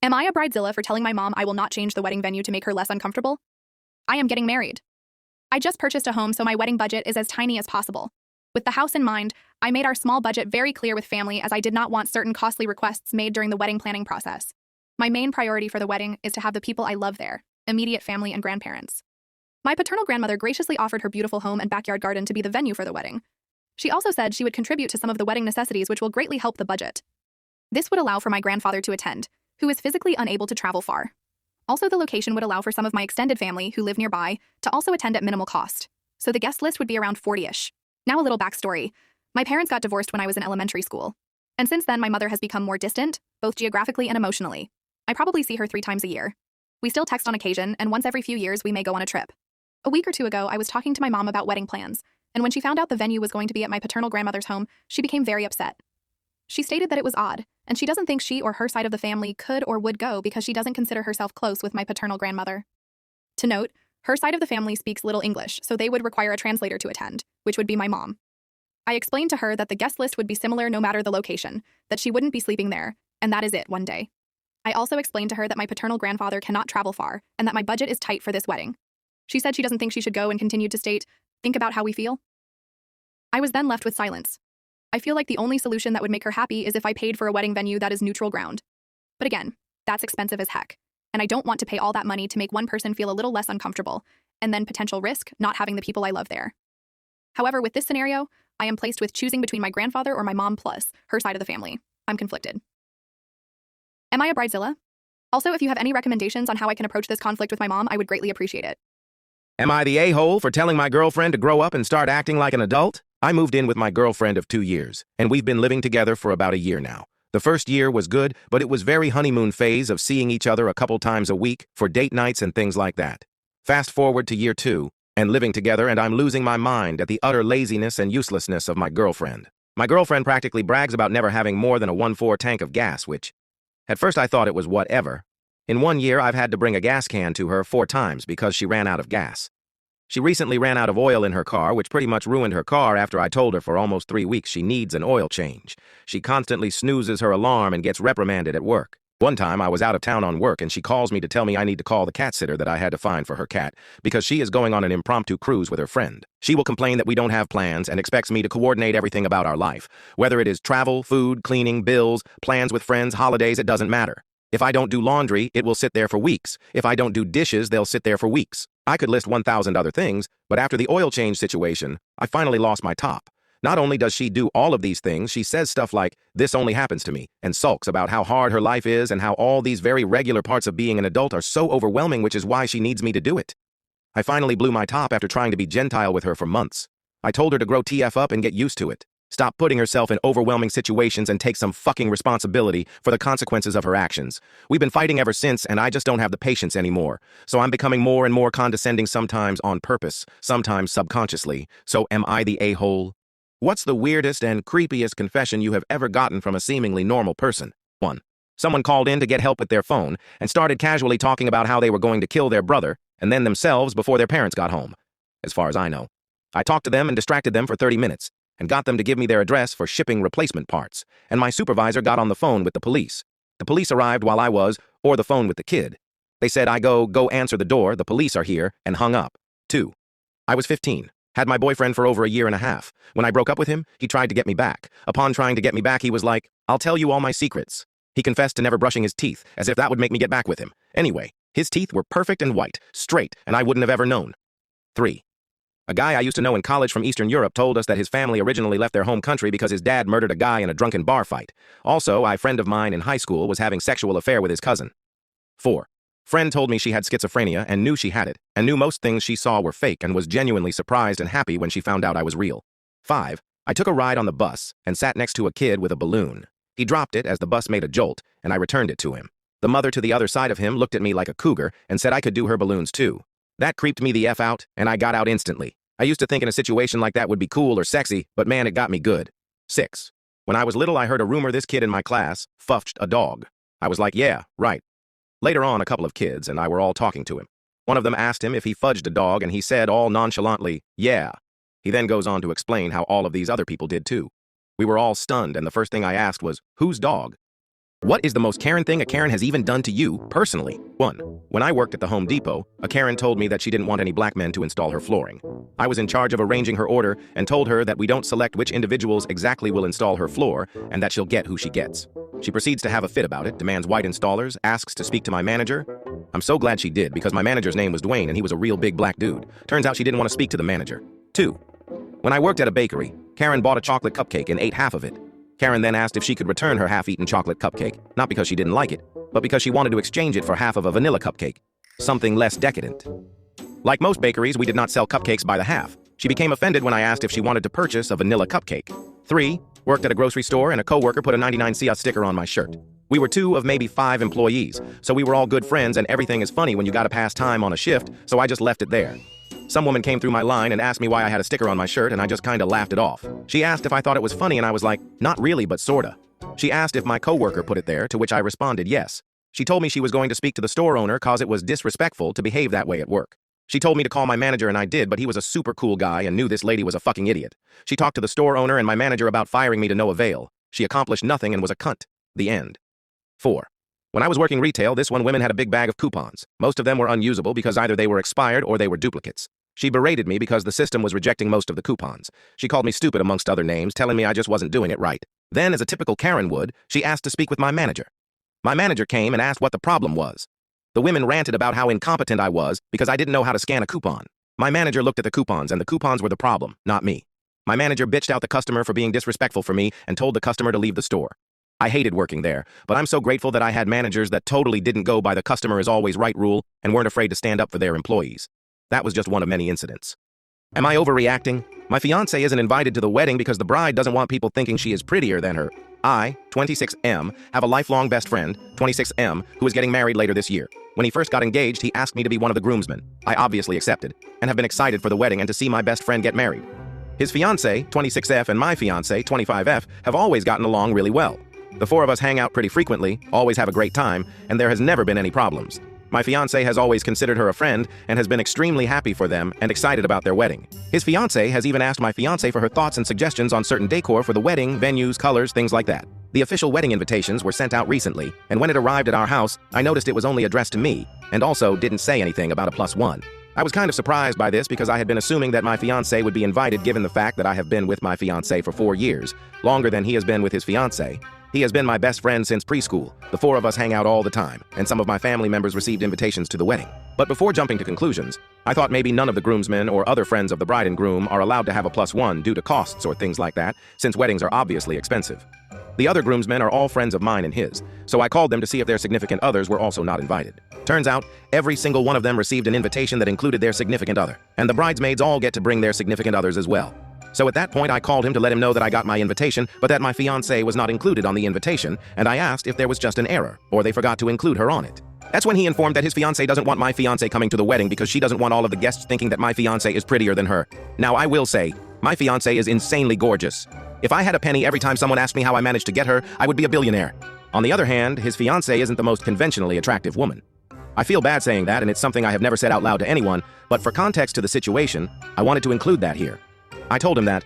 Am I a bridezilla for telling my mom I will not change the wedding venue to make her less uncomfortable? I am getting married. I just purchased a home, so my wedding budget is as tiny as possible. With the house in mind, I made our small budget very clear with family, as I did not want certain costly requests made during the wedding planning process. My main priority for the wedding is to have the people I love there, immediate family and grandparents. My paternal grandmother graciously offered her beautiful home and backyard garden to be the venue for the wedding. She also said she would contribute to some of the wedding necessities, which will greatly help the budget. This would allow for my grandfather to attend, who is physically unable to travel far. Also, the location would allow for some of my extended family who live nearby to also attend at minimal cost. So the guest list would be around 40-ish. Now a little backstory. My parents got divorced when I was in elementary school. And since then, my mother has become more distant, both geographically and emotionally. I probably see her 3 times a year. We still text on occasion, and once every few years we may go on a trip. A week or 2 ago, I was talking to my mom about wedding plans, and when she found out the venue was going to be at my paternal grandmother's home, she became very upset. She stated that it was odd, and she doesn't think she or her side of the family could or would go because she doesn't consider herself close with my paternal grandmother. To note, her side of the family speaks little English, so they would require a translator to attend, which would be my mom. I explained to her that the guest list would be similar no matter the location, that she wouldn't be sleeping there, and that is it one day. I also explained to her that my paternal grandfather cannot travel far, and that my budget is tight for this wedding. She said she doesn't think she should go and continued to state, "Think about how we feel." I was then left with silence. I feel like the only solution that would make her happy is if I paid for a wedding venue that is neutral ground. But again, that's expensive as heck, and I don't want to pay all that money to make one person feel a little less uncomfortable, and then potential risk not having the people I love there. However, with this scenario, I am placed with choosing between my grandfather or my mom plus her side of the family. I'm conflicted. Am I a bridezilla? Also, if you have any recommendations on how I can approach this conflict with my mom, I would greatly appreciate it. Am I the a-hole for telling my girlfriend to grow up and start acting like an adult? I moved in with my girlfriend of 2 years, and we've been living together for about a year now. The first year was good, but it was very honeymoon phase of seeing each other a couple times a week for date nights and things like that. Fast forward to year 2, and living together, and I'm losing my mind at the utter laziness and uselessness of my girlfriend. My girlfriend practically brags about never having more than a 1.4 tank of gas, which, at first I thought it was whatever. In 1 year, I've had to bring a gas can to her 4 times because she ran out of gas. She recently ran out of oil in her car, which pretty much ruined her car after I told her for almost 3 weeks she needs an oil change. She constantly snoozes her alarm and gets reprimanded at work. One time, I was out of town on work, and she calls me to tell me I need to call the cat sitter that I had to find for her cat because she is going on an impromptu cruise with her friend. She will complain that we don't have plans and expects me to coordinate everything about our life. Whether it is travel, food, cleaning, bills, plans with friends, holidays, it doesn't matter. If I don't do laundry, it will sit there for weeks. If I don't do dishes, they'll sit there for weeks. I could list 1,000 other things, but after the oil change situation, I finally lost my top. Not only does she do all of these things, she says stuff like, "This only happens to me," and sulks about how hard her life is and how all these very regular parts of being an adult are so overwhelming, which is why she needs me to do it. I finally blew my top after trying to be gentile with her for months. I told her to grow TF up and get used to it. Stop putting herself in overwhelming situations and take some fucking responsibility for the consequences of her actions. We've been fighting ever since, and I just don't have the patience anymore. So I'm becoming more and more condescending, sometimes on purpose, sometimes subconsciously. So am I the a-hole? What's the weirdest and creepiest confession you have ever gotten from a seemingly normal person? 1. Someone called in to get help with their phone and started casually talking about how they were going to kill their brother and then themselves before their parents got home. As far as I know. I talked to them and distracted them for 30 minutes. And got them to give me their address for shipping replacement parts, and my supervisor got on the phone with the police. The police arrived while I was, or the phone with the kid. They said I go answer the door, the police are here, and hung up. 2. I was 15, had my boyfriend for over a year and a half. When I broke up with him, he tried to get me back. Upon trying to get me back, he was like, "I'll tell you all my secrets." He confessed to never brushing his teeth, as if that would make me get back with him. Anyway, his teeth were perfect and white, straight, and I wouldn't have ever known. 3. A guy I used to know in college from Eastern Europe told us that his family originally left their home country because his dad murdered a guy in a drunken bar fight. Also, a friend of mine in high school was having sexual affair with his cousin. 4. Friend told me she had schizophrenia and knew she had it, and knew most things she saw were fake and was genuinely surprised and happy when she found out I was real. 5. I took a ride on the bus and sat next to a kid with a balloon. He dropped it as the bus made a jolt, and I returned it to him. The mother to the other side of him looked at me like a cougar and said I could do her balloons too. That creeped me the F out, and I got out instantly. I used to think in a situation like that would be cool or sexy, but man, it got me good. 6. When I was little, I heard a rumor this kid in my class fuffed a dog. I was like, yeah, right. Later on, a couple of kids and I were all talking to him. One of them asked him if he fudged a dog, and he said all nonchalantly, yeah. He then goes on to explain how all of these other people did too. We were all stunned, and the first thing I asked was, whose dog? What is the most Karen thing a Karen has even done to you, personally? 1. When I worked at the Home Depot, a Karen told me that she didn't want any black men to install her flooring. I was in charge of arranging her order and told her that we don't select which individuals exactly will install her floor and that she'll get who she gets. She proceeds to have a fit about it, demands white installers, asks to speak to my manager. I'm so glad she did because my manager's name was Dwayne and he was a real big black dude. Turns out she didn't want to speak to the manager. 2. When I worked at a bakery, Karen bought a chocolate cupcake and ate half of it. Karen then asked if she could return her half-eaten chocolate cupcake, not because she didn't like it, but because she wanted to exchange it for half of a vanilla cupcake, something less decadent. Like most bakeries, we did not sell cupcakes by the half. She became offended when I asked if she wanted to purchase a vanilla cupcake. 3. Worked at a grocery store and a coworker put a 99 sticker on my shirt. We were 2 of maybe 5 employees, so we were all good friends and everything is funny when you gotta pass time on a shift, so I just left it there. Some woman came through my line and asked me why I had a sticker on my shirt and I just kinda laughed it off. She asked if I thought it was funny and I was like, not really, but sorta. She asked if my coworker put it there, to which I responded yes. She told me she was going to speak to the store owner cause it was disrespectful to behave that way at work. She told me to call my manager and I did, but he was a super cool guy and knew this lady was a fucking idiot. She talked to the store owner and my manager about firing me to no avail. She accomplished nothing and was a cunt. The end. 4. When I was working retail, this one woman had a big bag of coupons. Most of them were unusable because either they were expired or they were duplicates. She berated me because the system was rejecting most of the coupons. She called me stupid amongst other names, telling me I just wasn't doing it right. Then, as a typical Karen would, she asked to speak with my manager. My manager came and asked what the problem was. The women ranted about how incompetent I was because I didn't know how to scan a coupon. My manager looked at the coupons and the coupons were the problem, not me. My manager bitched out the customer for being disrespectful for me and told the customer to leave the store. I hated working there, but I'm so grateful that I had managers that totally didn't go by the customer is always right rule and weren't afraid to stand up for their employees. That was just one of many incidents. Am I overreacting? My fiancé isn't invited to the wedding because the bride doesn't want people thinking she is prettier than her. I, 26M, have a lifelong best friend, 26M, who is getting married later this year. When he first got engaged, he asked me to be one of the groomsmen. I obviously accepted, and have been excited for the wedding and to see my best friend get married. His fiancé, 26F, and my fiancé, 25F, have always gotten along really well. The 4 of us hang out pretty frequently, always have a great time, and there has never been any problems. My fiancé has always considered her a friend and has been extremely happy for them and excited about their wedding. His fiancé has even asked my fiancé for her thoughts and suggestions on certain decor for the wedding, venues, colors, things like that. The official wedding invitations were sent out recently, and when it arrived at our house, I noticed it was only addressed to me, and also didn't say anything about a +1. I was kind of surprised by this because I had been assuming that my fiancé would be invited given the fact that I have been with my fiancé for 4 years, longer than he has been with his fiancé. He has been my best friend since preschool. The 4 of us hang out all the time, and some of my family members received invitations to the wedding. But before jumping to conclusions, I thought maybe none of the groomsmen or other friends of the bride and groom are allowed to have a +1 due to costs or things like that, since weddings are obviously expensive. The other groomsmen are all friends of mine and his, so I called them to see if their significant others were also not invited. Turns out, every single one of them received an invitation that included their significant other, and the bridesmaids all get to bring their significant others as well. So at that point, I called him to let him know that I got my invitation, but that my fiancé was not included on the invitation, and I asked if there was just an error, or they forgot to include her on it. That's when he informed that his fiancé doesn't want my fiancé coming to the wedding because she doesn't want all of the guests thinking that my fiancé is prettier than her. Now, I will say, my fiancé is insanely gorgeous. If I had a penny every time someone asked me how I managed to get her, I would be a billionaire. On the other hand, his fiancé isn't the most conventionally attractive woman. I feel bad saying that, and it's something I have never said out loud to anyone, but for context to the situation, I wanted to include that here. I told him that,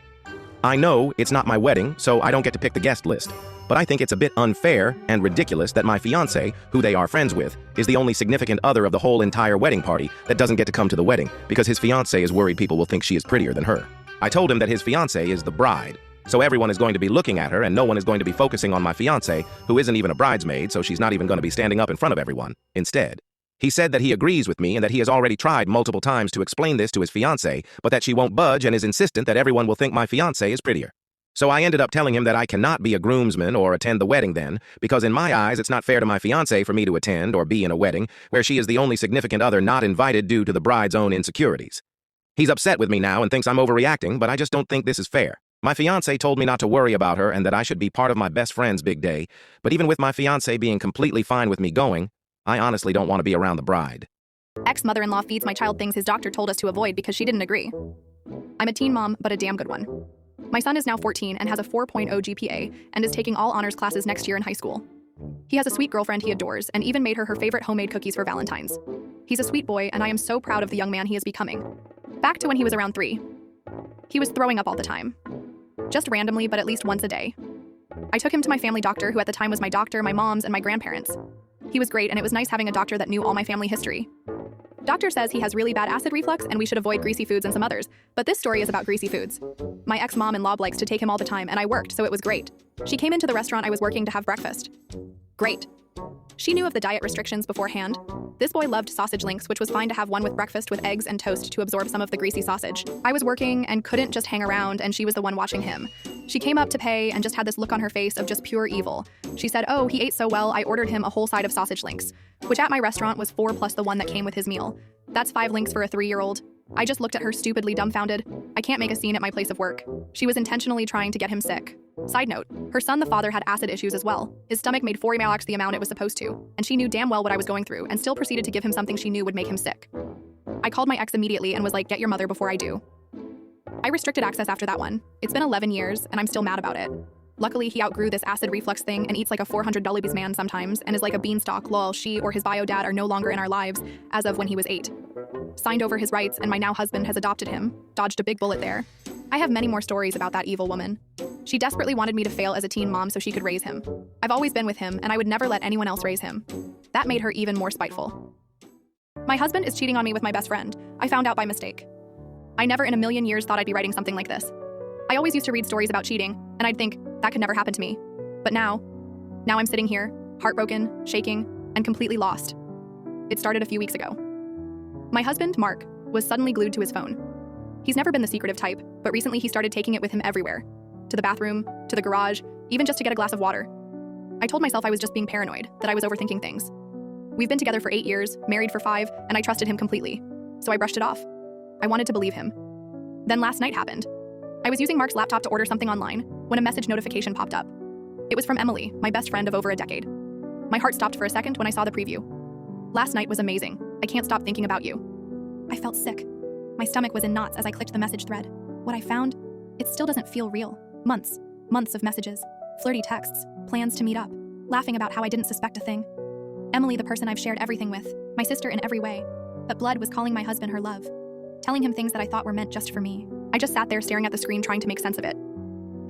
I know it's not my wedding, so I don't get to pick the guest list, but I think it's a bit unfair and ridiculous that my fiancé, who they are friends with, is the only significant other of the whole entire wedding party that doesn't get to come to the wedding because his fiancé is worried people will think she is prettier than her. I told him that his fiancé is the bride, so everyone is going to be looking at her and no one is going to be focusing on my fiancé, who isn't even a bridesmaid, so she's not even going to be standing up in front of everyone. Instead, he said that he agrees with me and that he has already tried multiple times to explain this to his fiancé, but that she won't budge and is insistent that everyone will think my fiancé is prettier. So I ended up telling him that I cannot be a groomsman or attend the wedding then, because in my eyes it's not fair to my fiancé for me to attend or be in a wedding where she is the only significant other not invited due to the bride's own insecurities. He's upset with me now and thinks I'm overreacting, but I just don't think this is fair. My fiancé told me not to worry about her and that I should be part of my best friend's big day, but even with my fiancé being completely fine with me going, I honestly don't want to be around the bride. Ex-mother-in-law feeds my child things his doctor told us to avoid because she didn't agree. I'm a teen mom, but a damn good one. My son is now 14 and has a 4.0 GPA and is taking all honors classes next year in high school. He has a sweet girlfriend he adores and even made her favorite homemade cookies for Valentine's. He's a sweet boy and I am so proud of the young man he is becoming. Back to when he was around 3. He was throwing up all the time. Just randomly, but at least once a day. I took him to my family doctor, who at the time was my doctor, my mom's, and my grandparents. He was great, and it was nice having a doctor that knew all my family history. Doctor says he has really bad acid reflux and we should avoid greasy foods and some others, but this story is about greasy foods. My ex-mom-in-law likes to take him all the time, and I worked, so it was great. She came into the restaurant I was working to have breakfast. Great. She knew of the diet restrictions beforehand. This boy loved sausage links, which was fine to have one with breakfast with eggs and toast to absorb some of the greasy sausage. I was working and couldn't just hang around, and she was the one watching him. She came up to pay and just had this look on her face of just pure evil. She said, "Oh, he ate so well, I ordered him a whole side of sausage links," which at my restaurant was 4 plus the one that came with his meal. That's 5 links for a 3-year-old. I just looked at her stupidly dumbfounded. I can't make a scene at my place of work. She was intentionally trying to get him sick. Side note, her son, the father, had acid issues as well. His stomach made 4x the amount it was supposed to, and she knew damn well what I was going through and still proceeded to give him something she knew would make him sick. I called my ex immediately and was like, "Get your mother before I do." I restricted access after that one. It's been 11 years, and I'm still mad about it. Luckily, he outgrew this acid reflux thing and eats like a $400 man sometimes and is like a beanstalk. Lol, she or his bio dad are no longer in our lives as of when he was 8. Signed over his rights, and my now husband has adopted him. Dodged a big bullet there. I have many more stories about that evil woman. She desperately wanted me to fail as a teen mom so she could raise him. I've always been with him, and I would never let anyone else raise him. That made her even more spiteful. My husband is cheating on me with my best friend. I found out by mistake. I never in a million years thought I'd be writing something like this. I always used to read stories about cheating, and I'd think, that could never happen to me. But now I'm sitting here, heartbroken, shaking, and completely lost. It started a few weeks ago. My husband, Mark, was suddenly glued to his phone. He's never been the secretive type, but recently he started taking it with him everywhere. To the bathroom, to the garage, even just to get a glass of water. I told myself I was just being paranoid, that I was overthinking things. We've been together for 8 years, married for 5, and I trusted him completely. So I brushed it off. I wanted to believe him. Then last night happened. I was using Mark's laptop to order something online when a message notification popped up. It was from Emily, my best friend of over a decade. My heart stopped for a second when I saw the preview. "Last night was amazing. I can't stop thinking about you." I felt sick. My stomach was in knots as I clicked the message thread. What I found, it still doesn't feel real. Months of messages, flirty texts, plans to meet up, laughing about how I didn't suspect a thing. Emily, the person I've shared everything with, my sister in every way, but blood was calling my husband her love, telling him things that I thought were meant just for me. I just sat there staring at the screen trying to make sense of it.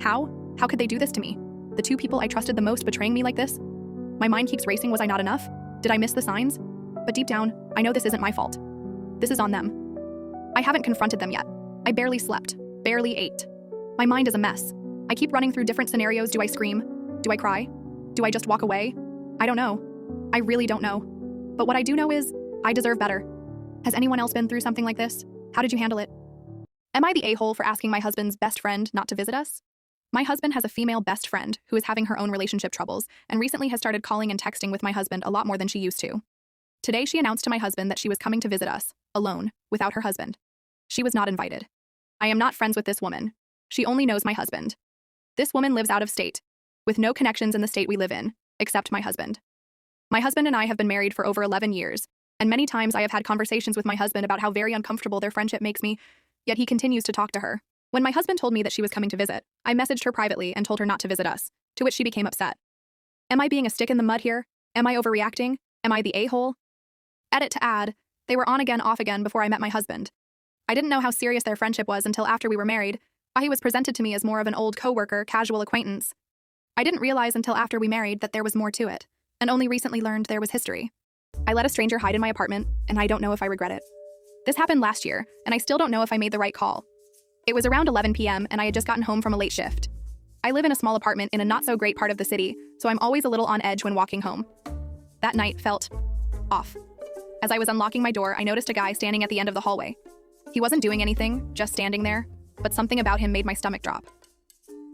How? How could they do this to me? The 2 people I trusted the most betraying me like this? My mind keeps racing. Was I not enough? Did I miss the signs? But deep down, I know this isn't my fault. This is on them. I haven't confronted them yet. I barely slept, barely ate. My mind is a mess. I keep running through different scenarios. Do I scream? Do I cry? Do I just walk away? I don't know. I really don't know. But what I do know is, I deserve better. Has anyone else been through something like this? How did you handle it? Am I the a-hole for asking my husband's best friend not to visit us? My husband has a female best friend who is having her own relationship troubles and recently has started calling and texting with my husband a lot more than she used to. Today, she announced to my husband that she was coming to visit us, alone, without her husband. She was not invited. I am not friends with this woman. She only knows my husband. This woman lives out of state, with no connections in the state we live in, except my husband. My husband and I have been married for over 11 years, and many times I have had conversations with my husband about how very uncomfortable their friendship makes me, yet he continues to talk to her. When my husband told me that she was coming to visit, I messaged her privately and told her not to visit us, to which she became upset. Am I being a stick in the mud here? Am I overreacting? Am I the a-hole? Edit to add, they were on again, off again before I met my husband. I didn't know how serious their friendship was until after we were married. He was presented to me as more of an old coworker, casual acquaintance. I didn't realize until after we married that there was more to it, and only recently learned there was history. I let a stranger hide in my apartment, and I don't know if I regret it. This happened last year, and I still don't know if I made the right call. It was around 11 p.m., and I had just gotten home from a late shift. I live in a small apartment in a not-so-great part of the city, so I'm always a little on edge when walking home. That night felt off. As I was unlocking my door, I noticed a guy standing at the end of the hallway. He wasn't doing anything, just standing there, but something about him made my stomach drop.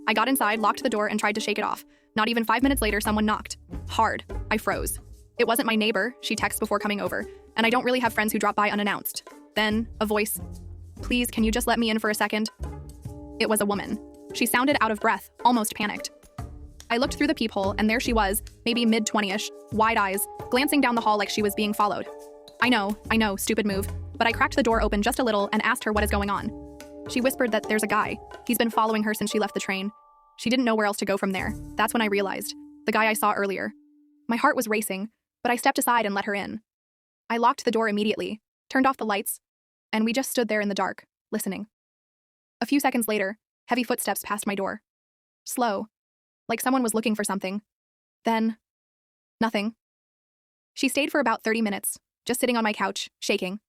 I got inside, locked the door, and tried to shake it off. Not even 5 minutes later, someone knocked. Hard. I froze. It wasn't my neighbor, she texted before coming over, and I don't really have friends who drop by unannounced. Then, a voice. "Please, can you just let me in for a second?" It was a woman. She sounded out of breath, almost panicked. I looked through the peephole, and there she was, maybe mid-20ish, wide eyes, glancing down the hall like she was being followed. I know, stupid move, but I cracked the door open just a little and asked her what is going on. She whispered that there's a guy. He's been following her since she left the train. She didn't know where else to go from there. That's when I realized. The guy I saw earlier. My heart was racing, but I stepped aside and let her in. I locked the door immediately, turned off the lights, and we just stood there in the dark, listening. A few seconds later, heavy footsteps passed my door. Slow, like someone was looking for something. Then, nothing. She stayed for about 30 minutes, just sitting on my couch, shaking.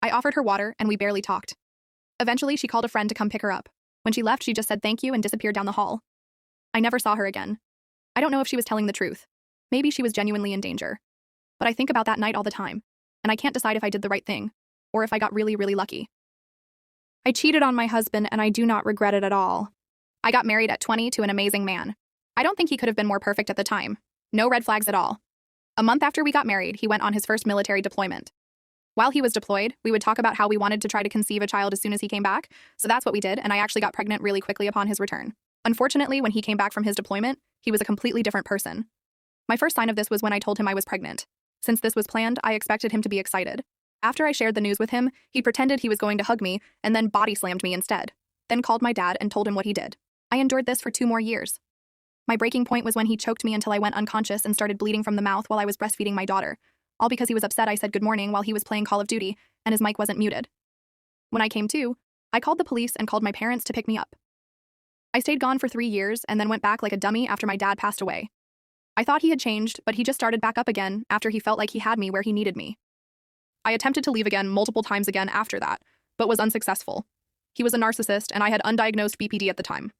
I offered her water, and we barely talked. Eventually, she called a friend to come pick her up. When she left, she just said thank you and disappeared down the hall. I never saw her again. I don't know if she was telling the truth. Maybe she was genuinely in danger. But I think about that night all the time, and I can't decide if I did the right thing, or if I got really, really lucky. I cheated on my husband, and I do not regret it at all. I got married at 20 to an amazing man. I don't think he could have been more perfect at the time. No red flags at all. A month after we got married, he went on his first military deployment. While he was deployed, we would talk about how we wanted to try to conceive a child as soon as he came back, so that's what we did, and I actually got pregnant really quickly upon his return. Unfortunately, when he came back from his deployment, he was a completely different person. My first sign of this was when I told him I was pregnant. Since this was planned, I expected him to be excited. After I shared the news with him, he pretended he was going to hug me and then body slammed me instead, then called my dad and told him what he did. I endured this for 2 more years. My breaking point was when he choked me until I went unconscious and started bleeding from the mouth while I was breastfeeding my daughter, all because he was upset I said good morning while he was playing Call of Duty and his mic wasn't muted. When I came to, I called the police and called my parents to pick me up. I stayed gone for 3 years and then went back like a dummy after my dad passed away. I thought he had changed, but he just started back up again after he felt like he had me where he needed me. I attempted to leave again multiple times again after that, but was unsuccessful. He was a narcissist, and I had undiagnosed BPD at the time.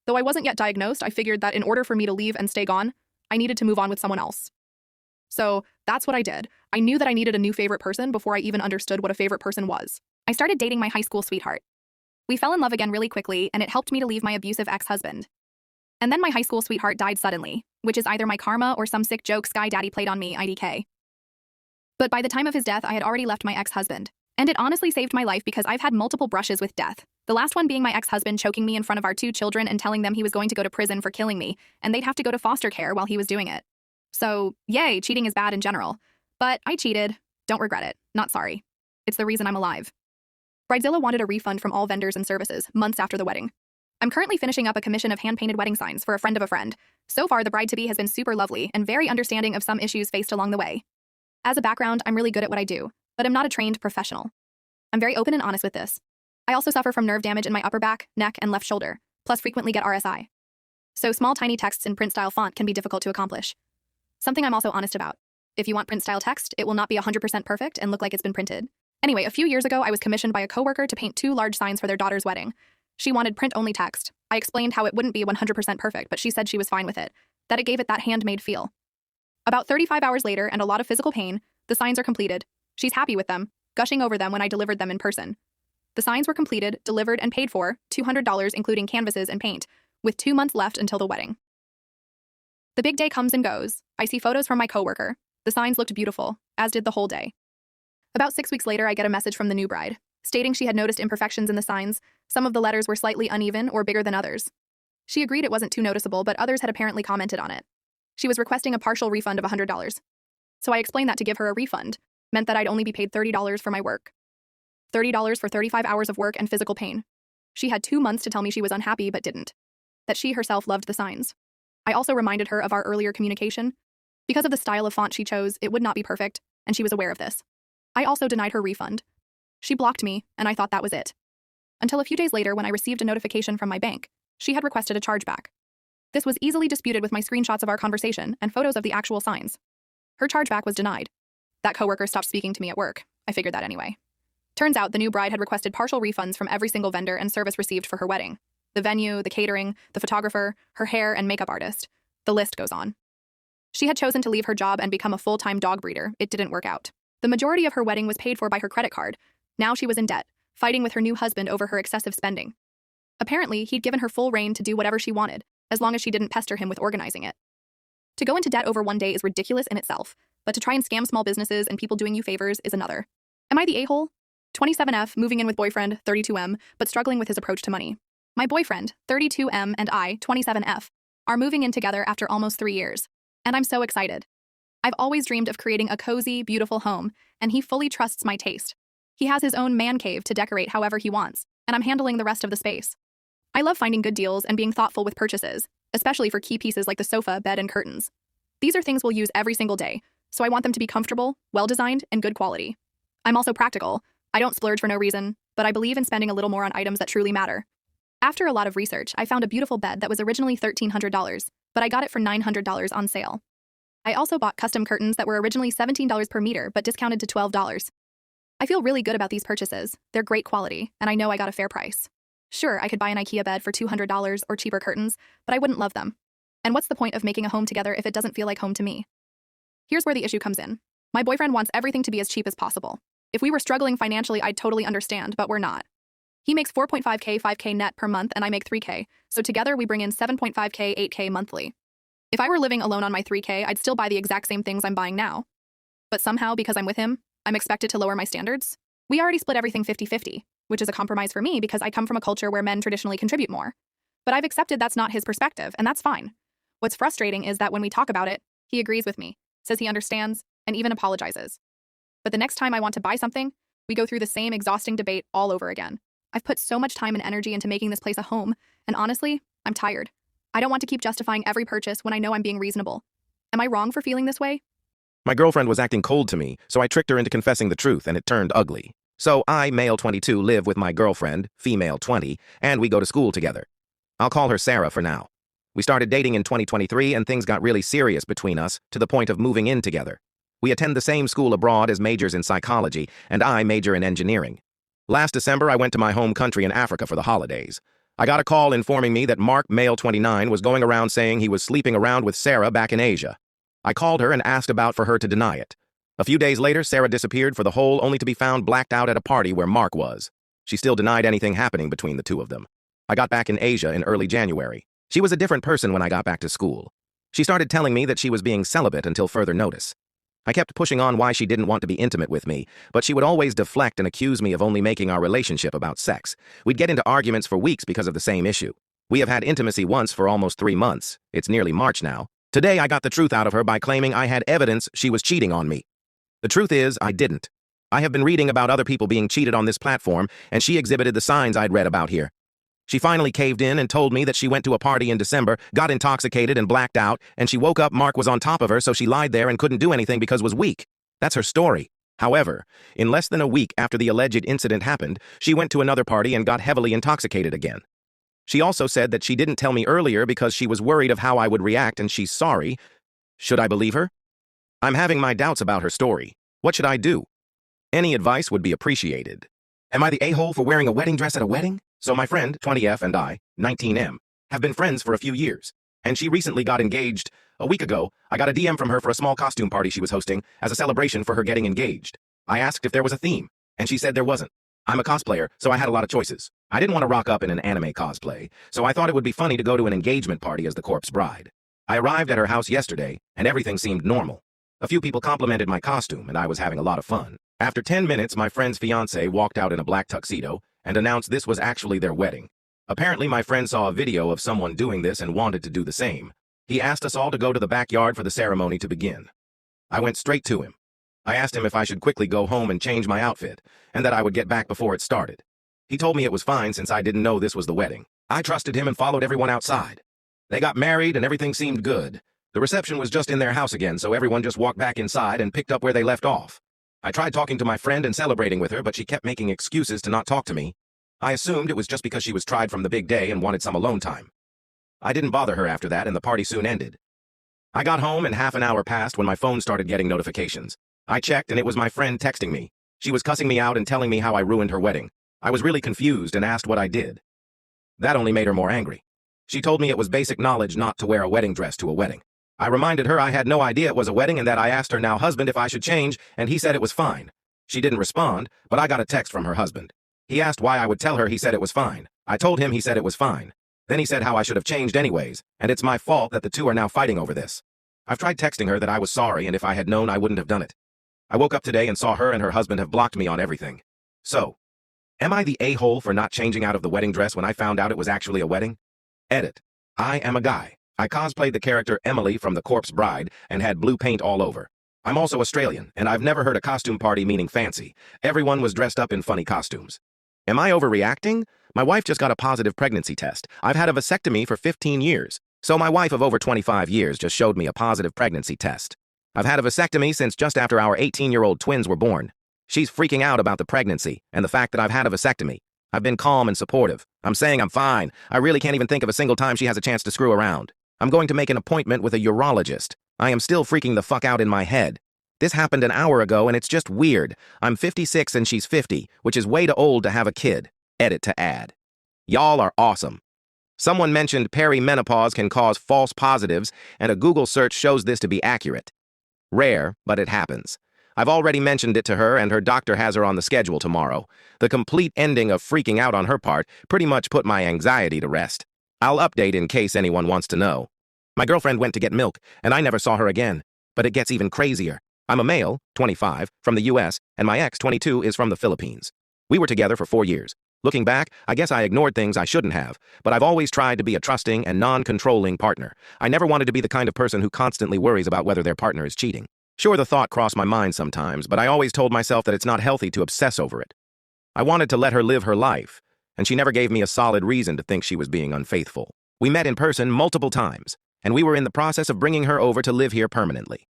Though I wasn't yet diagnosed, I figured that in order for me to leave and stay gone, I needed to move on with someone else. So that's what I did. I knew that I needed a new favorite person before I even understood what a favorite person was. I started dating my high school sweetheart. We fell in love again really quickly, and it helped me to leave my abusive ex-husband. And then my high school sweetheart died suddenly, which is either my karma or some sick joke Sky Daddy played on me, IDK. But by the time of his death, I had already left my ex-husband. And it honestly saved my life because I've had multiple brushes with death. The last one being my ex-husband choking me in front of our 2 children and telling them he was going to go to prison for killing me, and they'd have to go to foster care while he was doing it. So, yay, cheating is bad in general. But I cheated. Don't regret it. Not sorry. It's the reason I'm alive. Bridezilla wanted a refund from all vendors and services months after the wedding. I'm currently finishing up a commission of hand-painted wedding signs for a friend of a friend. So far, the bride-to-be has been super lovely and very understanding of some issues faced along the way. As a background, I'm really good at what I do, but I'm not a trained professional. I'm very open and honest with this. I also suffer from nerve damage in my upper back, neck, and left shoulder, plus frequently get RSI. So small tiny texts in print-style font can be difficult to accomplish. Something I'm also honest about. If you want print-style text, it will not be 100% perfect and look like it's been printed. Anyway, a few years ago, I was commissioned by a coworker to paint 2 large signs for their daughter's wedding. She wanted print-only text. I explained how it wouldn't be 100% perfect, but she said she was fine with it, that it gave it that handmade feel. About 35 hours later and a lot of physical pain, the signs are completed. She's happy with them, gushing over them when I delivered them in person. The signs were completed, delivered, and paid for, $200 including canvases and paint, with 2 months left until the wedding. The big day comes and goes. I see photos from my coworker. The signs looked beautiful, as did the whole day. About 6 weeks later, I get a message from the new bride, stating she had noticed imperfections in the signs. Some of the letters were slightly uneven or bigger than others. She agreed it wasn't too noticeable, but others had apparently commented on it. She was requesting a partial refund of $100. So I explained that to give her a refund meant that I'd only be paid $30 for my work. $30 for 35 hours of work and physical pain. She had 2 months to tell me she was unhappy but didn't. That she herself loved the signs. I also reminded her of our earlier communication. Because of the style of font she chose, it would not be perfect, and she was aware of this. I also denied her refund. She blocked me, and I thought that was it. Until a few days later when I received a notification from my bank. She had requested a chargeback. This was easily disputed with my screenshots of our conversation and photos of the actual signs. Her chargeback was denied. That coworker stopped speaking to me at work. I figured that anyway. Turns out the new bride had requested partial refunds from every single vendor and service received for her wedding. The venue, the catering, the photographer, her hair and makeup artist. The list goes on. She had chosen to leave her job and become a full-time dog breeder. It didn't work out. The majority of her wedding was paid for by her credit card. Now she was in debt, fighting with her new husband over her excessive spending. Apparently, he'd given her full reign to do whatever she wanted, as long as she didn't pester him with organizing it. To go into debt over one day is ridiculous in itself, but to try and scam small businesses and people doing you favors is another. Am I the a-hole? 27F, moving in with boyfriend, 32M, but struggling with his approach to money. My boyfriend, 32M, and I, 27F, are moving in together after almost 3 years. And I'm so excited. I've always dreamed of creating a cozy, beautiful home, and he fully trusts my taste. He has his own man cave to decorate however he wants, and I'm handling the rest of the space. I love finding good deals and being thoughtful with purchases, especially for key pieces like the sofa, bed, and curtains. These are things we'll use every single day, so I want them to be comfortable, well-designed, and good quality. I'm also practical. I don't splurge for no reason, but I believe in spending a little more on items that truly matter. After a lot of research, I found a beautiful bed that was originally $1,300, but I got it for $900 on sale. I also bought custom curtains that were originally $17 per meter but discounted to $12. I feel really good about these purchases. They're great quality, and I know I got a fair price. Sure, I could buy an IKEA bed for $200 or cheaper curtains, but I wouldn't love them. And what's the point of making a home together if it doesn't feel like home to me? Here's where the issue comes in. My boyfriend wants everything to be as cheap as possible. If we were struggling financially, I'd totally understand, but we're not. He makes 4.5K, 5K net per month, and I make 3K, so together we bring in 7.5K, 8K monthly. If I were living alone on my 3K, I'd still buy the exact same things I'm buying now. But somehow, because I'm with him, I'm expected to lower my standards. We already split everything 50-50, which is a compromise for me because I come from a culture where men traditionally contribute more. But I've accepted that's not his perspective, and that's fine. What's frustrating is that when we talk about it, he agrees with me, says he understands, and even apologizes. But the next time I want to buy something, we go through the same exhausting debate all over again. I've put so much time and energy into making this place a home, and honestly, I'm tired. I don't want to keep justifying every purchase when I know I'm being reasonable. Am I wrong for feeling this way? My girlfriend was acting cold to me, so I tricked her into confessing the truth, and it turned ugly. So I, male 22, live with my girlfriend, female 20, and we go to school together. I'll call her Sarah for now. We started dating in 2023, and things got really serious between us, to the point of moving in together. We attend the same school abroad as majors in psychology, and I major in engineering. Last December, I went to my home country in Africa for the holidays. I got a call informing me that Mark, male 29, was going around saying he was sleeping around with Sarah back in Asia. I called her and asked about for her to deny it. A few days later, Sarah disappeared for the whole, only to be found blacked out at a party where Mark was. She still denied anything happening between the two of them. I got back in Asia in early January. She was a different person when I got back to school. She started telling me that she was being celibate until further notice. I kept pushing on why she didn't want to be intimate with me, but she would always deflect and accuse me of only making our relationship about sex. We'd get into arguments for weeks because of the same issue. We have had intimacy once for almost 3 months. It's nearly March now. Today, I got the truth out of her by claiming I had evidence she was cheating on me. The truth is, I didn't. I have been reading about other people being cheated on this platform, and she exhibited the signs I'd read about here. She finally caved in and told me that she went to a party in December, got intoxicated and blacked out, and she woke up Mark was on top of her, so she lied there and couldn't do anything because was weak. That's her story. However, in less than a week after the alleged incident happened, she went to another party and got heavily intoxicated again. She also said that she didn't tell me earlier because she was worried of how I would react and she's sorry. Should I believe her? I'm having my doubts about her story. What should I do? Any advice would be appreciated. Am I the a-hole for wearing a wedding dress at a wedding? So my friend, 20F, and I, 19M, have been friends for a few years, and she recently got engaged. A week ago, I got a DM from her for a small costume party she was hosting as a celebration for her getting engaged. I asked if there was a theme, and she said there wasn't. I'm a cosplayer, so I had a lot of choices. I didn't want to rock up in an anime cosplay, so I thought it would be funny to go to an engagement party as the corpse bride. I arrived at her house yesterday, and everything seemed normal. A few people complimented my costume, and I was having a lot of fun. After 10 minutes, my friend's fiancé walked out in a black tuxedo and announced this was actually their wedding. Apparently, my friend saw a video of someone doing this and wanted to do the same. He asked us all to go to the backyard for the ceremony to begin. I went straight to him. I asked him if I should quickly go home and change my outfit, and that I would get back before it started. He told me it was fine since I didn't know this was the wedding. I trusted him and followed everyone outside. They got married and everything seemed good. The reception was just in their house again, so everyone just walked back inside and picked up where they left off. I tried talking to my friend and celebrating with her, but she kept making excuses to not talk to me. I assumed it was just because she was tired from the big day and wanted some alone time. I didn't bother her after that, and the party soon ended. I got home and half an hour passed when my phone started getting notifications. I checked, and it was my friend texting me. She was cussing me out and telling me how I ruined her wedding. I was really confused and asked what I did. That only made her more angry. She told me it was basic knowledge not to wear a wedding dress to a wedding. I reminded her I had no idea it was a wedding and that I asked her now husband if I should change, and he said it was fine. She didn't respond, but I got a text from her husband. He asked why I would tell her he said it was fine. I told him he said it was fine. Then he said how I should have changed anyways, and it's my fault that the two are now fighting over this. I've tried texting her that I was sorry and if I had known I wouldn't have done it. I woke up today and saw her and her husband have blocked me on everything. So, am I the a-hole for not changing out of the wedding dress when I found out it was actually a wedding? Edit. I am a guy. I cosplayed the character Emily from The Corpse Bride and had blue paint all over. I'm also Australian, and I've never heard a costume party meaning fancy. Everyone was dressed up in funny costumes. Am I overreacting? My wife just got a positive pregnancy test. I've had a vasectomy for 15 years, so my wife of over 25 years just showed me a positive pregnancy test. I've had a vasectomy since just after our 18-year-old twins were born. She's freaking out about the pregnancy and the fact that I've had a vasectomy. I've been calm and supportive. I'm saying I'm fine. I really can't even think of a single time she has a chance to screw around. I'm going to make an appointment with a urologist. I am still freaking the fuck out in my head. This happened an hour ago and it's just weird. I'm 56 and she's 50, which is way too old to have a kid. Edit to add. Y'all are awesome. Someone mentioned perimenopause can cause false positives, and a Google search shows this to be accurate. Rare, but it happens. I've already mentioned it to her, and her doctor has her on the schedule tomorrow. The complete ending of freaking out on her part pretty much put my anxiety to rest. I'll update in case anyone wants to know. My girlfriend went to get milk, and I never saw her again. But it gets even crazier. I'm a male, 25, from the US, and my ex, 22, is from the Philippines. We were together for 4 years. Looking back, I guess I ignored things I shouldn't have, but I've always tried to be a trusting and non-controlling partner. I never wanted to be the kind of person who constantly worries about whether their partner is cheating. Sure, the thought crossed my mind sometimes, but I always told myself that it's not healthy to obsess over it. I wanted to let her live her life, and she never gave me a solid reason to think she was being unfaithful. We met in person multiple times, and we were in the process of bringing her over to live here permanently.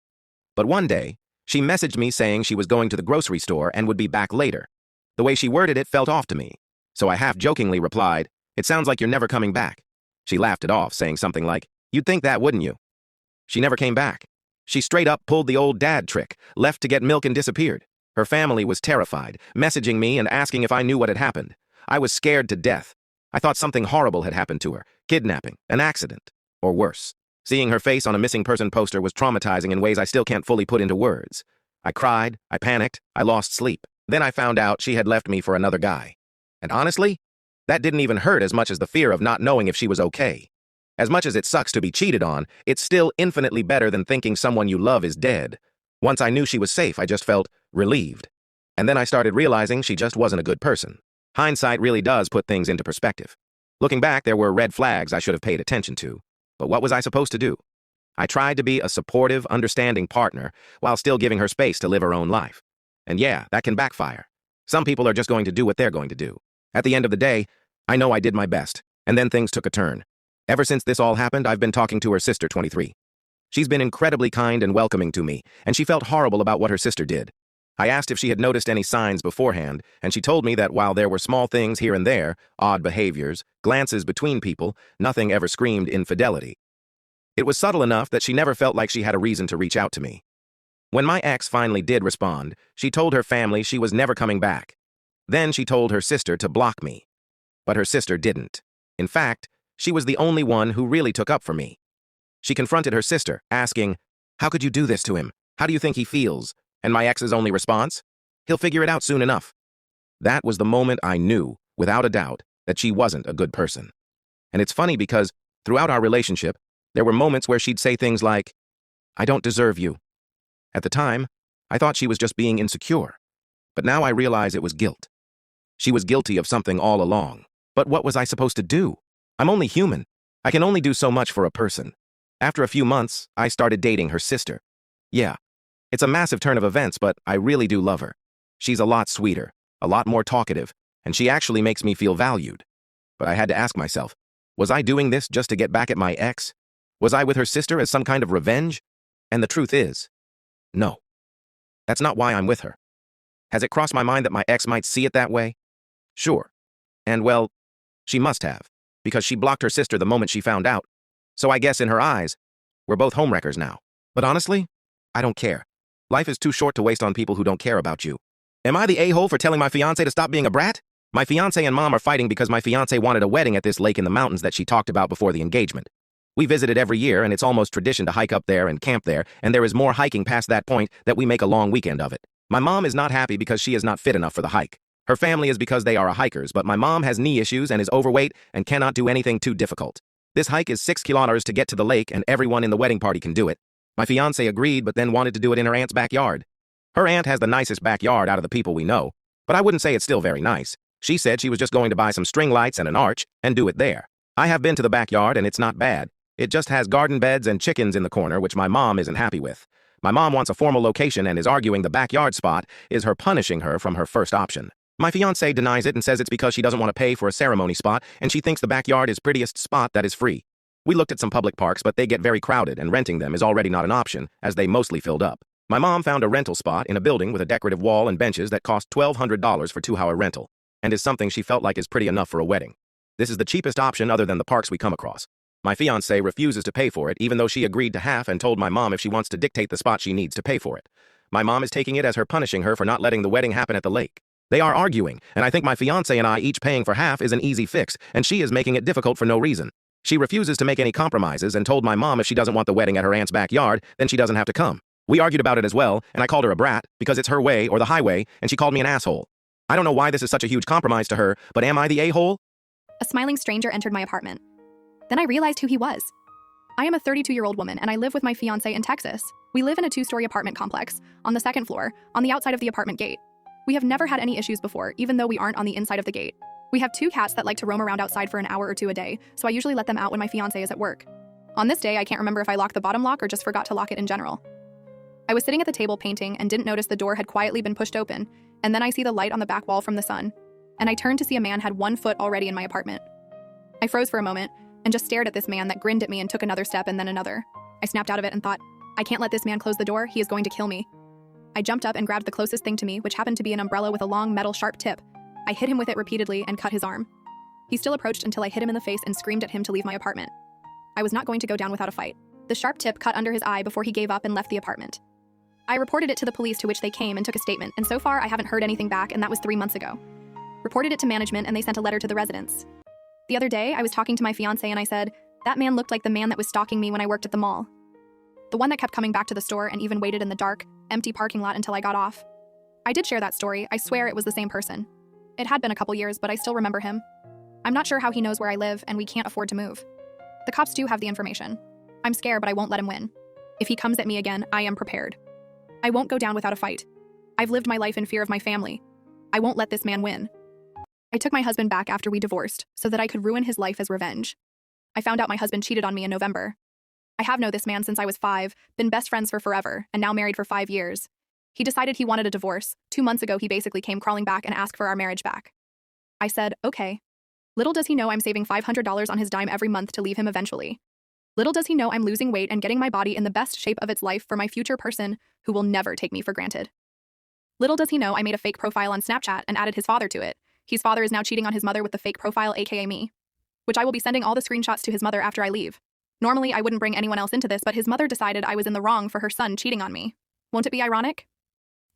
But one day, she messaged me saying she was going to the grocery store and would be back later. The way she worded it felt off to me. So I half-jokingly replied, "It sounds like you're never coming back." She laughed it off, saying something like, "You'd think that, wouldn't you?" She never came back. She straight up pulled the old dad trick, left to get milk and disappeared. Her family was terrified, messaging me and asking if I knew what had happened. I was scared to death. I thought something horrible had happened to her, kidnapping, an accident, or worse. Seeing her face on a missing person poster was traumatizing in ways I still can't fully put into words. I cried, I panicked, I lost sleep. Then I found out she had left me for another guy. And honestly, that didn't even hurt as much as the fear of not knowing if she was okay. As much as it sucks to be cheated on, it's still infinitely better than thinking someone you love is dead. Once I knew she was safe, I just felt relieved. And then I started realizing she just wasn't a good person. Hindsight really does put things into perspective. Looking back, there were red flags I should have paid attention to. But what was I supposed to do? I tried to be a supportive, understanding partner while still giving her space to live her own life. And yeah, that can backfire. Some people are just going to do what they're going to do. At the end of the day, I know I did my best, and then things took a turn. Ever since this all happened, I've been talking to her sister, 23. She's been incredibly kind and welcoming to me, and she felt horrible about what her sister did. I asked if she had noticed any signs beforehand, and she told me that while there were small things here and there, odd behaviors, glances between people, nothing ever screamed infidelity. It was subtle enough that she never felt like she had a reason to reach out to me. When my ex finally did respond, she told her family she was never coming back. Then she told her sister to block me. But her sister didn't. In fact, she was the only one who really took up for me. She confronted her sister, asking, "How could you do this to him? How do you think he feels?" And my ex's only response? "He'll figure it out soon enough." That was the moment I knew, without a doubt, that she wasn't a good person. And it's funny because, throughout our relationship, there were moments where she'd say things like, "I don't deserve you." At the time, I thought she was just being insecure. But now I realize it was guilt. She was guilty of something all along. But what was I supposed to do? I'm only human. I can only do so much for a person. After a few months, I started dating her sister. Yeah, it's a massive turn of events, but I really do love her. She's a lot sweeter, a lot more talkative, and she actually makes me feel valued. But I had to ask myself, was I doing this just to get back at my ex? Was I with her sister as some kind of revenge? And the truth is, no. That's not why I'm with her. Has it crossed my mind that my ex might see it that way? Sure. And well, she must have, because she blocked her sister the moment she found out. So I guess in her eyes, we're both homewreckers now. But honestly, I don't care. Life is too short to waste on people who don't care about you. Am I the a-hole for telling my fiancé to stop being a brat? My fiancé and mom are fighting because my fiancé wanted a wedding at this lake in the mountains that she talked about before the engagement. We visit it every year, and it's almost tradition to hike up there and camp there, and there is more hiking past that point that we make a long weekend of it. My mom is not happy because she is not fit enough for the hike. Her family is because they are hikers, but my mom has knee issues and is overweight and cannot do anything too difficult. This hike is 6 kilometers to get to the lake, and everyone in the wedding party can do it. My fiancé agreed, but then wanted to do it in her aunt's backyard. Her aunt has the nicest backyard out of the people we know, but I wouldn't say it's still very nice. She said she was just going to buy some string lights and an arch and do it there. I have been to the backyard, and it's not bad. It just has garden beds and chickens in the corner, which my mom isn't happy with. My mom wants a formal location and is arguing the backyard spot is her punishing her from her first option. My fiancé denies it and says it's because she doesn't want to pay for a ceremony spot, and she thinks the backyard is prettiest spot that is free. We looked at some public parks, but they get very crowded, and renting them is already not an option, as they mostly filled up. My mom found a rental spot in a building with a decorative wall and benches that cost $1,200 for 2-hour rental. and is something she felt like is pretty enough for a wedding. This is the cheapest option other than the parks we come across. My fiancé refuses to pay for it, even though she agreed to half and told my mom if she wants to dictate the spot she needs to pay for it. My mom is taking it as her punishing her for not letting the wedding happen at the lake. They are arguing, and I think my fiancé and I each paying for half is an easy fix, and she is making it difficult for no reason. She refuses to make any compromises and told my mom if she doesn't want the wedding at her aunt's backyard, then she doesn't have to come. We argued about it as well, and I called her a brat because it's her way or the highway, and she called me an asshole. I don't know why this is such a huge compromise to her, but am I the a-hole? A smiling stranger entered my apartment. Then I realized who he was. I am a 32-year-old woman, and I live with my fiancé in Texas. We live in a 2-story apartment complex, on the 2nd floor, on the outside of the apartment gate. We have never had any issues before, even though we aren't on the inside of the gate. We have 2 cats that like to roam around outside for an hour or 2 a day, so I usually let them out when my fiancé is at work. On this day, I can't remember if I locked the bottom lock or just forgot to lock it in general. I was sitting at the table painting and didn't notice the door had quietly been pushed open, and then I see the light on the back wall from the sun, and I turned to see a man had 1 foot already in my apartment. I froze for a moment and just stared at this man that grinned at me and took another step and then another. I snapped out of it and thought, I can't let this man close the door, he is going to kill me. I jumped up and grabbed the closest thing to me, which happened to be an umbrella with a long metal sharp tip. I hit him with it repeatedly and cut his arm. He still approached until I hit him in the face and screamed at him to leave my apartment. I was not going to go down without a fight. The sharp tip cut under his eye before he gave up and left the apartment. I reported it to the police, to which they came and took a statement, and so far I haven't heard anything back, and that was 3 months ago. Reported it to management and they sent a letter to the residents. The other day, I was talking to my fiancé and I said, that man looked like the man that was stalking me when I worked at the mall. The one that kept coming back to the store and even waited in the dark, empty parking lot until I got off. I did share that story. I swear it was the same person. It had been a couple years, but I still remember him. I'm not sure how he knows where I live, and we can't afford to move. The cops do have the information. I'm scared, but I won't let him win. If he comes at me again, I am prepared. I won't go down without a fight. I've lived my life in fear of my family. I won't let this man win. I took my husband back after we divorced so that I could ruin his life as revenge. I found out my husband cheated on me in November. I have known this man since I was 5, been best friends for forever, and now married for 5 years. He decided he wanted a divorce. 2 months ago, he basically came crawling back and asked for our marriage back. I said, okay. Little does he know I'm saving $500 on his dime every month to leave him eventually. Little does he know I'm losing weight and getting my body in the best shape of its life for my future person who will never take me for granted. Little does he know I made a fake profile on Snapchat and added his father to it. His father is now cheating on his mother with the fake profile, aka me, which I will be sending all the screenshots to his mother after I leave. Normally, I wouldn't bring anyone else into this, but his mother decided I was in the wrong for her son cheating on me. Won't it be ironic?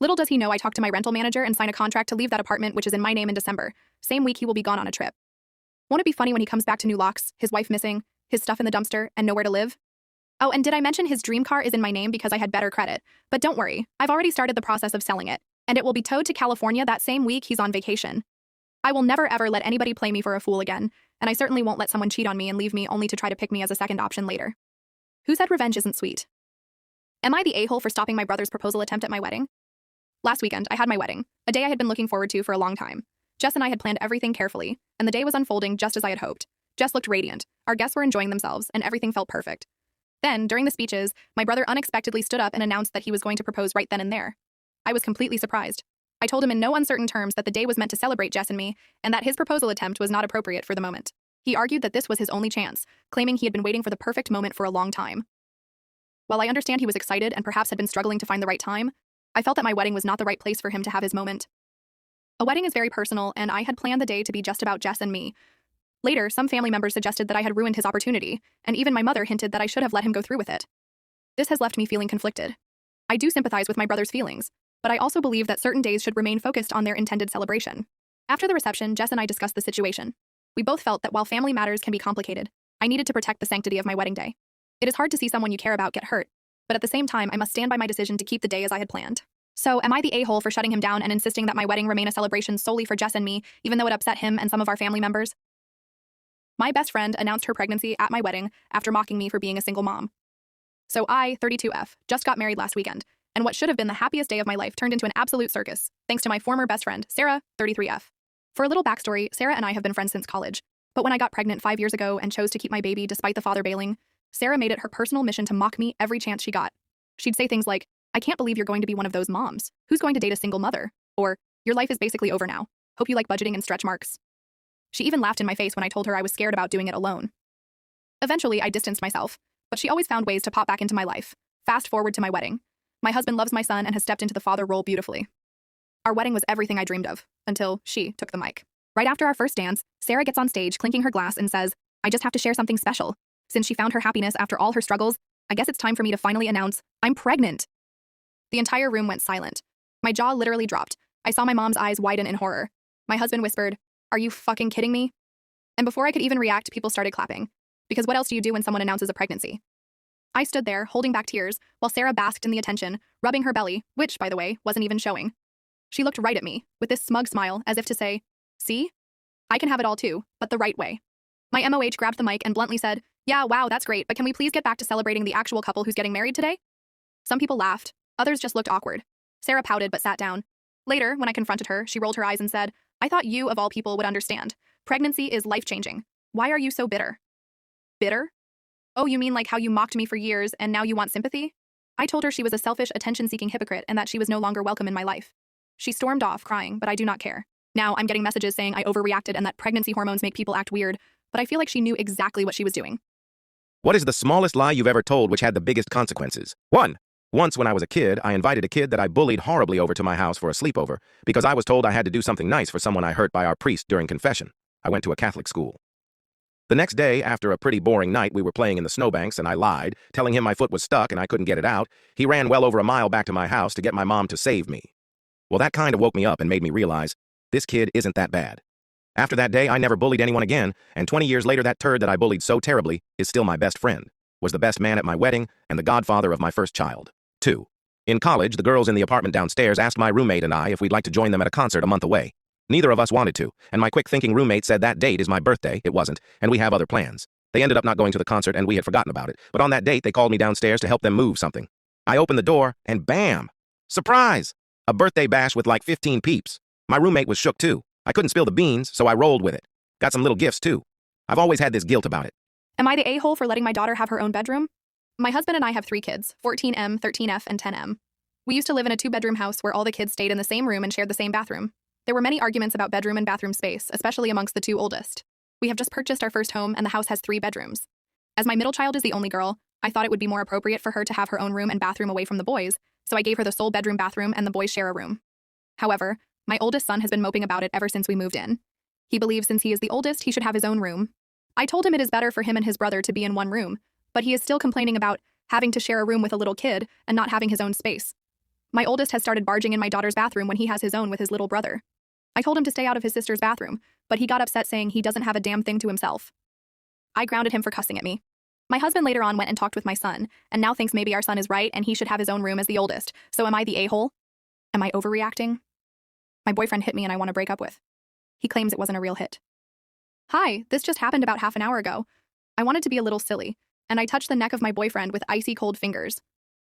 Little does he know I talked to my rental manager and signed a contract to leave that apartment, which is in my name, in December. Same week he will be gone on a trip. Won't it be funny when he comes back to new locks, his wife missing, his stuff in the dumpster, and nowhere to live? Oh, and did I mention his dream car is in my name because I had better credit? But don't worry, I've already started the process of selling it, and it will be towed to California that same week he's on vacation. I will never ever let anybody play me for a fool again, and I certainly won't let someone cheat on me and leave me only to try to pick me as a second option later. Who said revenge isn't sweet? Am I the a-hole for stopping my brother's proposal attempt at my wedding? Last weekend, I had my wedding, a day I had been looking forward to for a long time. Jess and I had planned everything carefully, and the day was unfolding just as I had hoped. Jess looked radiant, our guests were enjoying themselves, and everything felt perfect. Then, during the speeches, my brother unexpectedly stood up and announced that he was going to propose right then and there. I was completely surprised. I told him in no uncertain terms that the day was meant to celebrate Jess and me, and that his proposal attempt was not appropriate for the moment. He argued that this was his only chance, claiming he had been waiting for the perfect moment for a long time. While I understand he was excited and perhaps had been struggling to find the right time, I felt that my wedding was not the right place for him to have his moment. A wedding is very personal, and I had planned the day to be just about Jess and me. Later, some family members suggested that I had ruined his opportunity, and even my mother hinted that I should have let him go through with it. This has left me feeling conflicted. I do sympathize with my brother's feelings, but I also believe that certain days should remain focused on their intended celebration. After the reception, Jess and I discussed the situation. We both felt that while family matters can be complicated, I needed to protect the sanctity of my wedding day. It is hard to see someone you care about get hurt, but at the same time, I must stand by my decision to keep the day as I had planned. So, am I the a-hole for shutting him down and insisting that my wedding remain a celebration solely for Jess and me, even though it upset him and some of our family members? My best friend announced her pregnancy at my wedding after mocking me for being a single mom. So I, 32F, just got married last weekend, and what should have been the happiest day of my life turned into an absolute circus, thanks to my former best friend, Sarah, 33F. For a little backstory, Sarah and I have been friends since college, but when I got pregnant 5 years ago and chose to keep my baby despite the father bailing, Sarah made it her personal mission to mock me every chance she got. She'd say things like, I can't believe you're going to be one of those moms. Who's going to date a single mother? Or, your life is basically over now. Hope you like budgeting and stretch marks. She even laughed in my face when I told her I was scared about doing it alone. Eventually, I distanced myself, but she always found ways to pop back into my life. Fast forward to my wedding. My husband loves my son and has stepped into the father role beautifully. Our wedding was everything I dreamed of, until she took the mic. Right after our first dance, Sarah gets on stage clinking her glass and says, "I just have to share something special. Since she found her happiness after all her struggles, I guess it's time for me to finally announce, I'm pregnant." The entire room went silent. My jaw literally dropped. I saw my mom's eyes widen in horror. My husband whispered, "Are you fucking kidding me?" And before I could even react, people started clapping. Because what else do you do when someone announces a pregnancy? I stood there, holding back tears, while Sarah basked in the attention, rubbing her belly, which, by the way, wasn't even showing. She looked right at me, with this smug smile, as if to say, "See? I can have it all too, but the right way." My MOH grabbed the mic and bluntly said, "Yeah, wow, that's great, but can we please get back to celebrating the actual couple who's getting married today?" Some people laughed. Others just looked awkward. Sarah pouted but sat down. Later, when I confronted her, she rolled her eyes and said, "I thought you, of all people, would understand. Pregnancy is life-changing. Why are you so bitter?" Bitter? Oh, you mean like how you mocked me for years and now you want sympathy? I told her she was a selfish, attention-seeking hypocrite and that she was no longer welcome in my life. She stormed off, crying, but I do not care. Now I'm getting messages saying I overreacted and that pregnancy hormones make people act weird, but I feel like she knew exactly what she was doing. What is the smallest lie you've ever told which had the biggest consequences? 1. Once when I was a kid, I invited a kid that I bullied horribly over to my house for a sleepover because I was told I had to do something nice for someone I hurt by our priest during confession. I went to a Catholic school. The next day, after a pretty boring night, we were playing in the snowbanks and I lied, telling him my foot was stuck and I couldn't get it out. He ran well over a mile back to my house to get my mom to save me. Well, that kind of woke me up and made me realize this kid isn't that bad. After that day, I never bullied anyone again, and 20 years later, that turd that I bullied so terribly is still my best friend, was the best man at my wedding, and the godfather of my first child. 2. In college, the girls in the apartment downstairs asked my roommate and I if we'd like to join them at a concert a month away. Neither of us wanted to, and my quick-thinking roommate said that date is my birthday. It wasn't, and we have other plans. They ended up not going to the concert, and we had forgotten about it, but on that date, they called me downstairs to help them move something. I opened the door, and bam! Surprise! A birthday bash with like 15 peeps. My roommate was shook too. I couldn't spill the beans, so I rolled with it. Got some little gifts too. I've always had this guilt about it. Am I the a-hole for letting my daughter have her own bedroom? My husband and I have 3 kids, 14M, 13F, and 10M. We used to live in a 2-bedroom house where all the kids stayed in the same room and shared the same bathroom. There were many arguments about bedroom and bathroom space, especially amongst the 2 oldest. We have just purchased our first home and the house has 3 bedrooms. As my middle child is the only girl, I thought it would be more appropriate for her to have her own room and bathroom away from the boys, so I gave her the sole bedroom bathroom and the boys share a room. However, my oldest son has been moping about it ever since we moved in. He believes since he is the oldest, he should have his own room. I told him it is better for him and his brother to be in one room, but he is still complaining about having to share a room with a little kid and not having his own space. My oldest has started barging in my daughter's bathroom when he has his own with his little brother. I told him to stay out of his sister's bathroom, but he got upset saying he doesn't have a damn thing to himself. I grounded him for cussing at me. My husband later on went and talked with my son, and now thinks maybe our son is right and he should have his own room as the oldest. So am I the a-hole? Am I overreacting? My boyfriend hit me and I want to break up with. He claims it wasn't a real hit. Hi, this just happened about half an hour ago. I wanted to be a little silly, and I touched the neck of my boyfriend with icy cold fingers.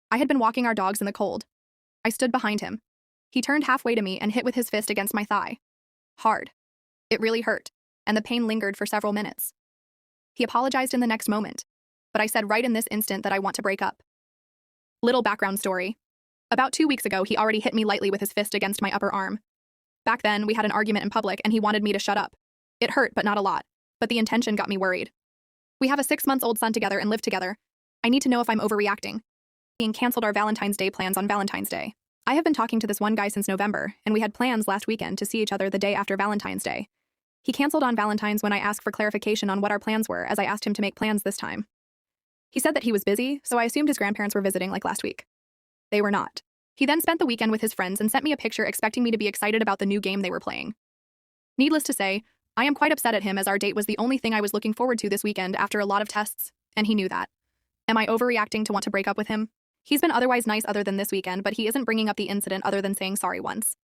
I had been walking our dogs in the cold. I stood behind him. He turned halfway to me and hit with his fist against my thigh. Hard. It really hurt, and the pain lingered for several minutes. He apologized in the next moment, but I said right in this instant that I want to break up. Little background story. About 2 weeks ago, he already hit me lightly with his fist against my upper arm. Back then, we had an argument in public and he wanted me to shut up. It hurt, but not a lot, but the intention got me worried. We have a 6-month-old son together and live together. I need to know if I'm overreacting. Being canceled our Valentine's Day plans on Valentine's Day. I have been talking to this one guy since November, and we had plans last weekend to see each other the day after Valentine's Day. He canceled on Valentine's when I asked for clarification on what our plans were, as I asked him to make plans this time. He said that he was busy, so I assumed his grandparents were visiting like last week. They were not. He then spent the weekend with his friends and sent me a picture expecting me to be excited about the new game they were playing. Needless to say, I am quite upset at him as our date was the only thing I was looking forward to this weekend after a lot of tests, and he knew that. Am I overreacting to want to break up with him? He's been otherwise nice other than this weekend, but he isn't bringing up the incident other than saying sorry once.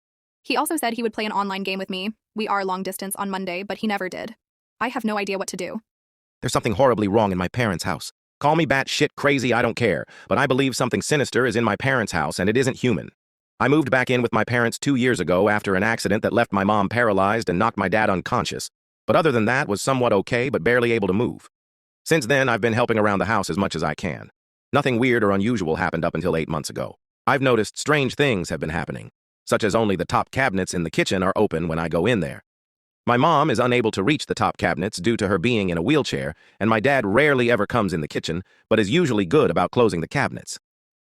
He also said he would play an online game with me. We are long distance on Monday, but he never did. I have no idea what to do. There's something horribly wrong in my parents' house. Call me batshit crazy, I don't care, but I believe something sinister is in my parents' house and it isn't human. I moved back in with my parents 2 years ago after an accident that left my mom paralyzed and knocked my dad unconscious. But other than that, was somewhat okay but barely able to move. Since then, I've been helping around the house as much as I can. Nothing weird or unusual happened up until 8 months ago. I've noticed strange things have been happening, such as only the top cabinets in the kitchen are open when I go in there. My mom is unable to reach the top cabinets due to her being in a wheelchair, and my dad rarely ever comes in the kitchen, but is usually good about closing the cabinets.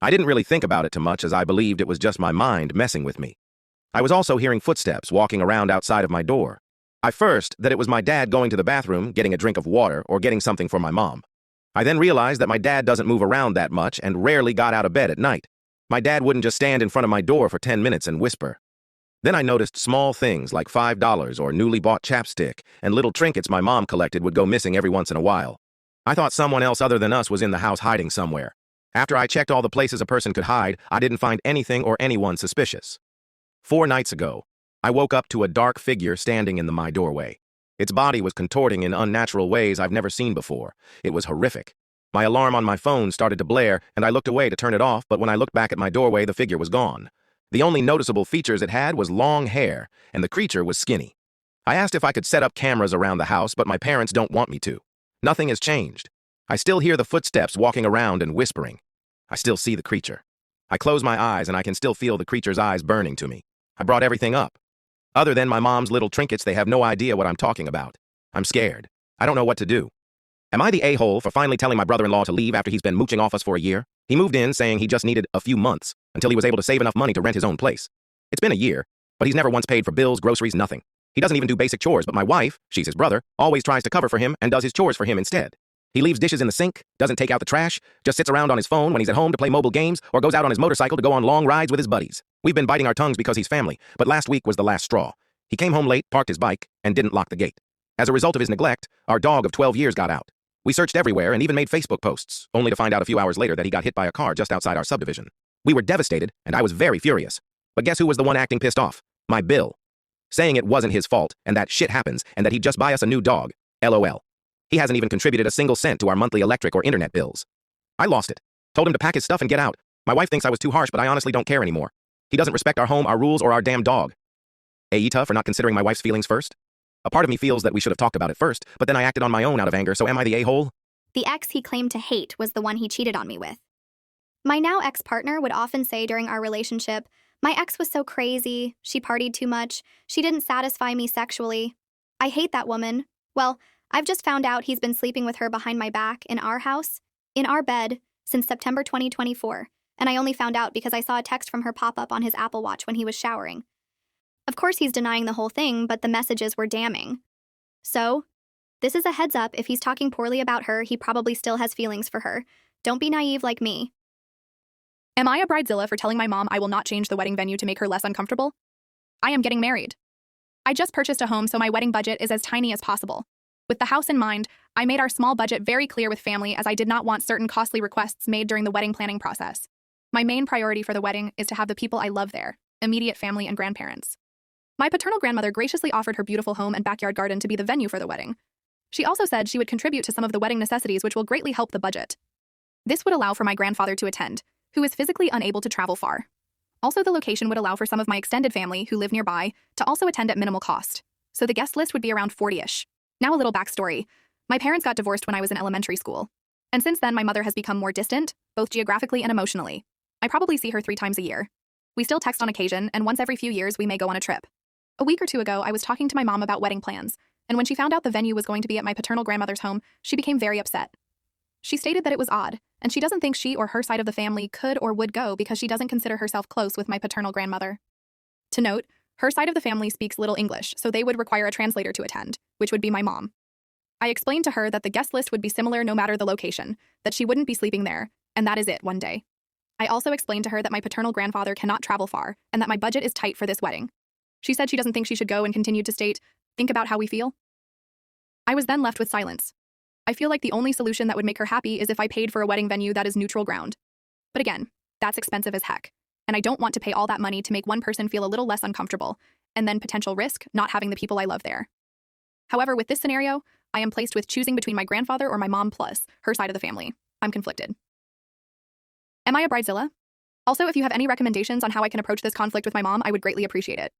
I didn't really think about it too much as I believed it was just my mind messing with me. I was also hearing footsteps walking around outside of my door. I first that it was my dad going to the bathroom, getting a drink of water, or getting something for my mom. I then realized that my dad doesn't move around that much and rarely got out of bed at night. My dad wouldn't just stand in front of my door for 10 minutes and whisper. Then I noticed small things like $5 or newly bought chapstick and little trinkets my mom collected would go missing every once in a while. I thought someone else other than us was in the house hiding somewhere. After I checked all the places a person could hide, I didn't find anything or anyone suspicious. 4 nights ago, I woke up to a dark figure standing in my doorway. Its body was contorting in unnatural ways I've never seen before. It was horrific. My alarm on my phone started to blare, and I looked away to turn it off, but when I looked back at my doorway, the figure was gone. The only noticeable features it had was long hair, and the creature was skinny. I asked if I could set up cameras around the house, but my parents don't want me to. Nothing has changed. I still hear the footsteps walking around and whispering. I still see the creature. I close my eyes, and I can still feel the creature's eyes burning to me. I brought everything up. Other than my mom's little trinkets, they have no idea what I'm talking about. I'm scared. I don't know what to do. Am I the a-hole for finally telling my brother-in-law to leave after he's been mooching off us for a year? He moved in saying he just needed a few months until he was able to save enough money to rent his own place. It's been a year, but he's never once paid for bills, groceries, nothing. He doesn't even do basic chores, but my wife, she's his brother, always tries to cover for him and does his chores for him instead. He leaves dishes in the sink, doesn't take out the trash, just sits around on his phone when he's at home to play mobile games, or goes out on his motorcycle to go on long rides with his buddies. We've been biting our tongues because he's family, but last week was the last straw. He came home late, parked his bike, and didn't lock the gate. As a result of his neglect, our dog of 12 years got out. We searched everywhere and even made Facebook posts, only to find out a few hours later that he got hit by a car just outside our subdivision. We were devastated, and I was very furious. But guess who was the one acting pissed off? My Bill. Saying it wasn't his fault, and that shit happens, and that he'd just buy us a new dog. LOL. He hasn't even contributed a single cent to our monthly electric or internet bills. I lost it. Told him to pack his stuff and get out. My wife thinks I was too harsh, but I honestly don't care anymore. He doesn't respect our home, our rules, or our damn dog. AITA for not considering my wife's feelings first? A part of me feels that we should have talked about it first, but then I acted on my own out of anger, so am I the a-hole? The ex he claimed to hate was the one he cheated on me with. My now ex-partner would often say during our relationship, "My ex was so crazy, she partied too much, she didn't satisfy me sexually. I hate that woman." Well, I've just found out he's been sleeping with her behind my back in our house, in our bed, since September 2024, and I only found out because I saw a text from her pop up on his Apple Watch when he was showering. Of course he's denying the whole thing, but the messages were damning. So, this is a heads up, if he's talking poorly about her, he probably still has feelings for her. Don't be naive like me. Am I a bridezilla for telling my mom I will not change the wedding venue to make her less uncomfortable? I am getting married. I just purchased a home, so my wedding budget is as tiny as possible. With the house in mind, I made our small budget very clear with family, as I did not want certain costly requests made during the wedding planning process. My main priority for the wedding is to have the people I love there, immediate family and grandparents. My paternal grandmother graciously offered her beautiful home and backyard garden to be the venue for the wedding. She also said she would contribute to some of the wedding necessities, which will greatly help the budget. This would allow for my grandfather to attend, who is physically unable to travel far. Also, the location would allow for some of my extended family who live nearby to also attend at minimal cost, so the guest list would be around 40-ish. Now a little backstory. My parents got divorced when I was in elementary school, and since then my mother has become more distant, both geographically and emotionally. I probably see her 3 times a year. We still text on occasion, and once every few years we may go on a trip. A week or 2 ago, I was talking to my mom about wedding plans, and when she found out the venue was going to be at my paternal grandmother's home, she became very upset. She stated that it was odd, and she doesn't think she or her side of the family could or would go because she doesn't consider herself close with my paternal grandmother. To note, her side of the family speaks little English, so they would require a translator to attend, which would be my mom. I explained to her that the guest list would be similar no matter the location, that she wouldn't be sleeping there, and that is it one day. I also explained to her that my paternal grandfather cannot travel far, and that my budget is tight for this wedding. She said she doesn't think she should go and continued to state, "Think about how we feel." I was then left with silence. I feel like the only solution that would make her happy is if I paid for a wedding venue that is neutral ground. But again, that's expensive as heck, and I don't want to pay all that money to make one person feel a little less uncomfortable, and then potential risk not having the people I love there. However, with this scenario, I am placed with choosing between my grandfather or my mom plus her side of the family. I'm conflicted. Am I a bridezilla? Also, if you have any recommendations on how I can approach this conflict with my mom, I would greatly appreciate it.